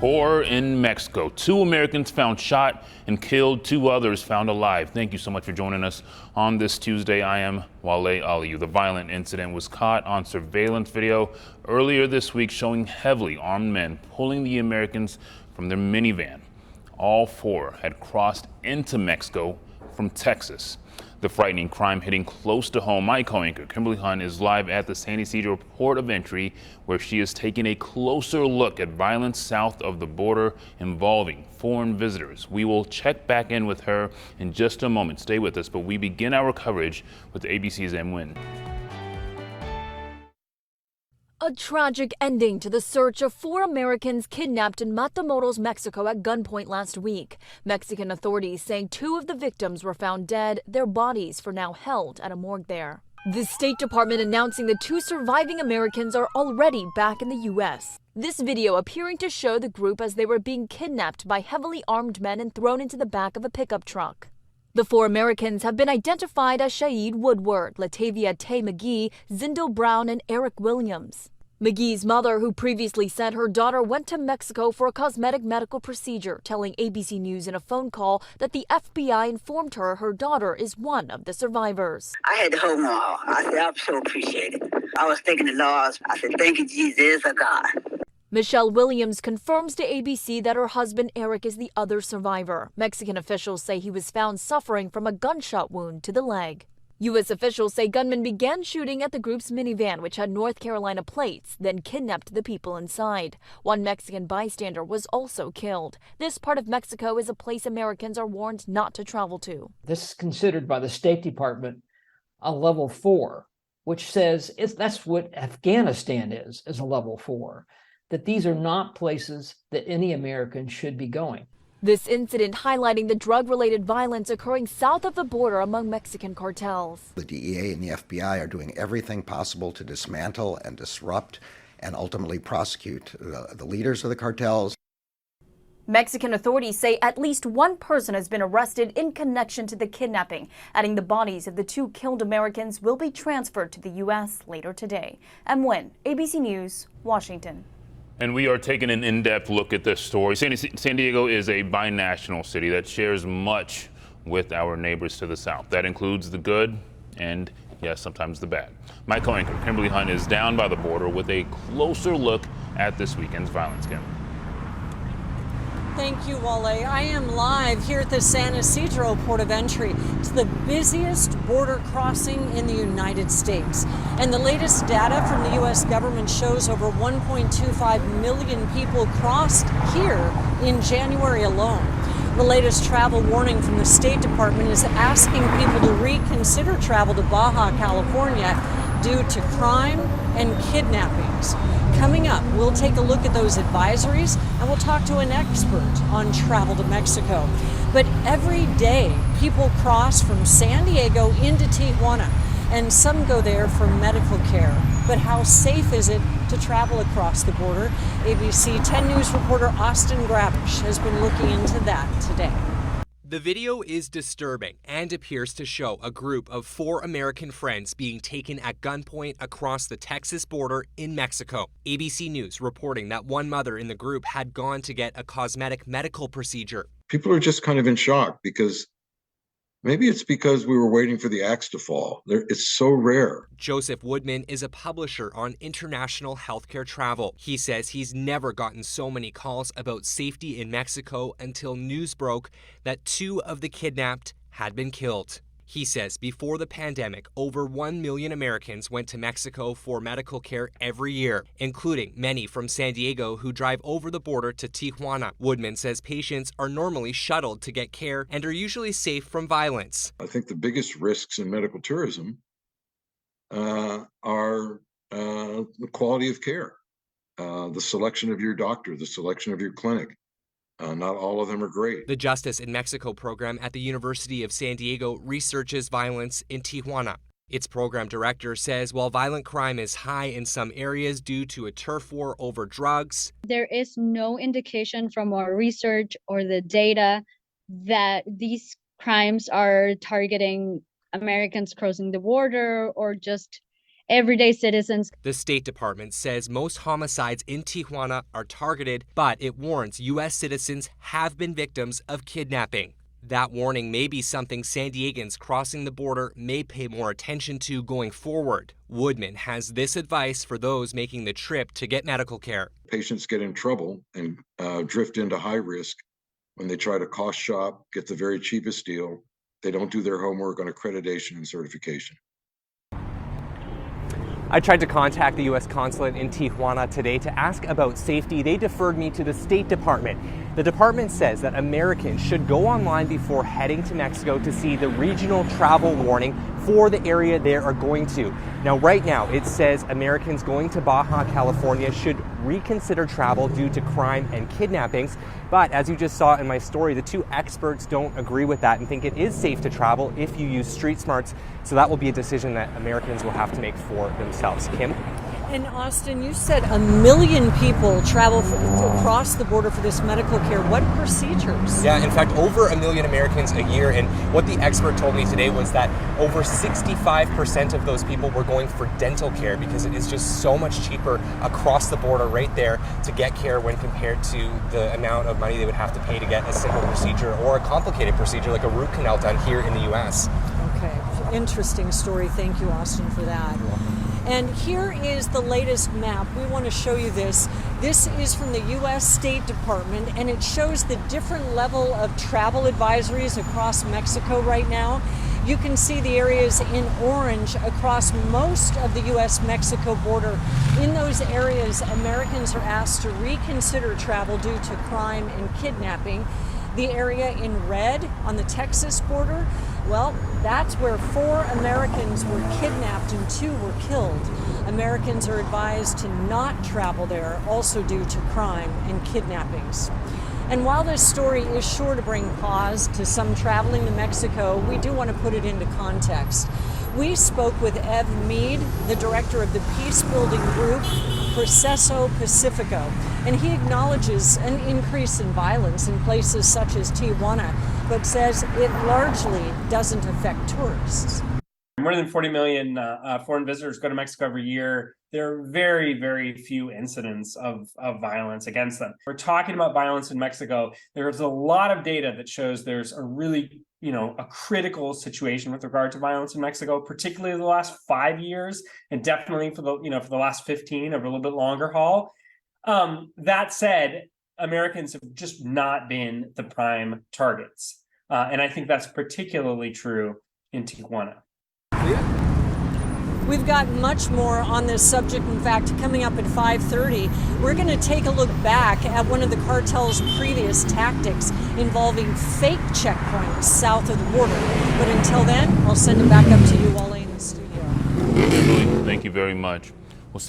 Horror in Mexico. 2 Americans found shot and killed, 2 others found alive. Thank you so much for joining us on this Tuesday. I am Wale Aliyu. The violent incident was caught on surveillance video earlier this week showing heavily armed men pulling the Americans from their minivan. All 4 had crossed into Mexico from Texas. The frightening crime hitting close to home. My co-anchor Kimberly Hunt is live at the San Ysidro port of entry, where she is taking a closer look at violence south of the border involving foreign visitors. We will check back in with her in just a moment. Stay with us, but we begin our coverage with ABC's Em Nguyen. A tragic ending to the search of 4 Americans kidnapped in Matamoros, Mexico at gunpoint last week. Mexican authorities saying 2 of the victims were found dead, their bodies for now held at a morgue there. The State Department announcing the 2 surviving Americans are already back in the U.S. This video appearing to show the group as they were being kidnapped by heavily armed men and thrown into the back of a pickup truck. The 4 Americans have been identified as Shaeed Woodward, Latavia Tay McGee, Zindel Brown, and Eric Williams. McGee's mother, who previously said her daughter went to Mexico for a cosmetic medical procedure, telling ABC News in a phone call that the FBI informed her daughter is one of the survivors. I had to hold my heart. I said, I'm so appreciated. I was thanking the Lord. I said, thank you, Jesus, a God. Michelle Williams confirms to ABC that her husband Eric is the other survivor. Mexican officials say he was found suffering from a gunshot wound to the leg. U.S. officials say gunmen began shooting at the group's minivan, which had North Carolina plates, then kidnapped the people inside. One Mexican bystander was also killed. This part of Mexico is a place Americans are warned not to travel to. This is considered by the State Department a level 4, which says that's what Afghanistan is a level 4, that these are not places that any American should be going. This incident highlighting the drug-related violence occurring south of the border among Mexican cartels. The DEA and the FBI are doing everything possible to dismantle and disrupt and ultimately prosecute the leaders of the cartels. Mexican authorities say at least 1 person has been arrested in connection to the kidnapping, adding the bodies of the 2 killed Americans will be transferred to the U.S. later today. Em Nguyen, ABC News, Washington. And we are taking an in-depth look at this story. San Diego is a binational city that shares much with our neighbors to the south. That includes the good and, yes, sometimes the bad. My co-anchor Kimberly Hunt is down by the border with a closer look at this weekend's violence. Kim. Thank you, Wale. I am live here at the San Ysidro port of entry. It's the busiest border crossing in the United States. And the latest data from the U.S. government shows over 1.25 million people crossed here in January alone. The latest travel warning from the State Department is asking people to reconsider travel to Baja California due to crime and kidnappings. Coming up, we'll take a look at those advisories and we'll talk to an expert on travel to Mexico. But every day, people cross from San Diego into Tijuana, and some go there for medical care. But how safe is it to travel across the border? ABC 10 News reporter Austin Grabish has been looking into that today. The video is disturbing and appears to show a group of 4 American friends being taken at gunpoint across the Texas border in Mexico. ABC News reporting that one mother in the group had gone to get a cosmetic medical procedure. People are just kind of in shock because maybe it's because we were waiting for the axe to fall. It's so rare. Joseph Woodman is a publisher on international healthcare travel. He says he's never gotten so many calls about safety in Mexico until news broke that 2 of the kidnapped had been killed. He says before the pandemic, over 1 million Americans went to Mexico for medical care every year, including many from San Diego who drive over the border to Tijuana. Woodman says patients are normally shuttled to get care and are usually safe from violence. I think the biggest risks in medical tourism are the quality of care, the selection of your doctor, the selection of your clinic. Not all of them are great. The Justice in Mexico program at the University of San Diego researches violence in Tijuana. Its program director says while violent crime is high in some areas due to a turf war over drugs, there is no indication from our research or the data that these crimes are targeting Americans crossing the border or just everyday citizens. The State Department says most homicides in Tijuana are targeted, but it warns U.S. citizens have been victims of kidnapping. That warning may be something San Diegans crossing the border may pay more attention to going forward. Woodman has this advice for those making the trip to get medical care. Patients get in trouble and drift into high risk when they try to cost shop, get the very cheapest deal. They don't do their homework on accreditation and certification. I tried to contact the U.S. consulate in Tijuana today to ask about safety. They deferred me to the State Department. The department says that Americans should go online before heading to Mexico to see the regional travel warning for the area they are going to. Now, right now, it says Americans going to Baja California should reconsider travel due to crime and kidnappings. But as you just saw in my story, the two experts don't agree with that and think it is safe to travel if you use street smarts. So that will be a decision that Americans will have to make for themselves. Kim? And Austin, you said 1 million people travel across the border for this medical care. What procedures? Yeah, in fact, over 1 million Americans a year. And what the expert told me today was that over 65% of those people were going for dental care because it is just so much cheaper across the border right there to get care when compared to the amount of money they would have to pay to get a simple procedure or a complicated procedure like a root canal done here in the U.S. Okay, interesting story. Thank you, Austin, for that. And here is the latest map. We want to show you this. This is from the U.S. State Department, and it shows the different level of travel advisories across Mexico right now. You can see the areas in orange across most of the U.S.-Mexico border. In those areas, Americans are asked to reconsider travel due to crime and kidnapping. The area in red on the Texas border, well, that's where 4 Americans were kidnapped and 2 were killed. Americans are advised to not travel there, also due to crime and kidnappings. And while this story is sure to bring pause to some traveling to Mexico, we do want to put it into context. We spoke with Ev Mead, the director of the peace-building group Proceso Pacifico, and he acknowledges an increase in violence in places such as Tijuana, but says it largely doesn't affect tourists. More than 40 million foreign visitors go to Mexico every year. There are very, very few incidents of violence against them. We're talking about violence in Mexico. There's a lot of data that shows there's a really, a critical situation with regard to violence in Mexico, particularly the last 5 years, and definitely for the last 15 over a little bit longer haul. That said, Americans have just not been the prime targets. And I think that's particularly true in Tijuana. We've got much more on this subject. In fact, coming up at 5:30, we're going to take a look back at one of the cartel's previous tactics involving fake checkpoints south of the border. But until then, I'll send it back up to you, Wale, in the studio. Kimberly, thank you very much. Well,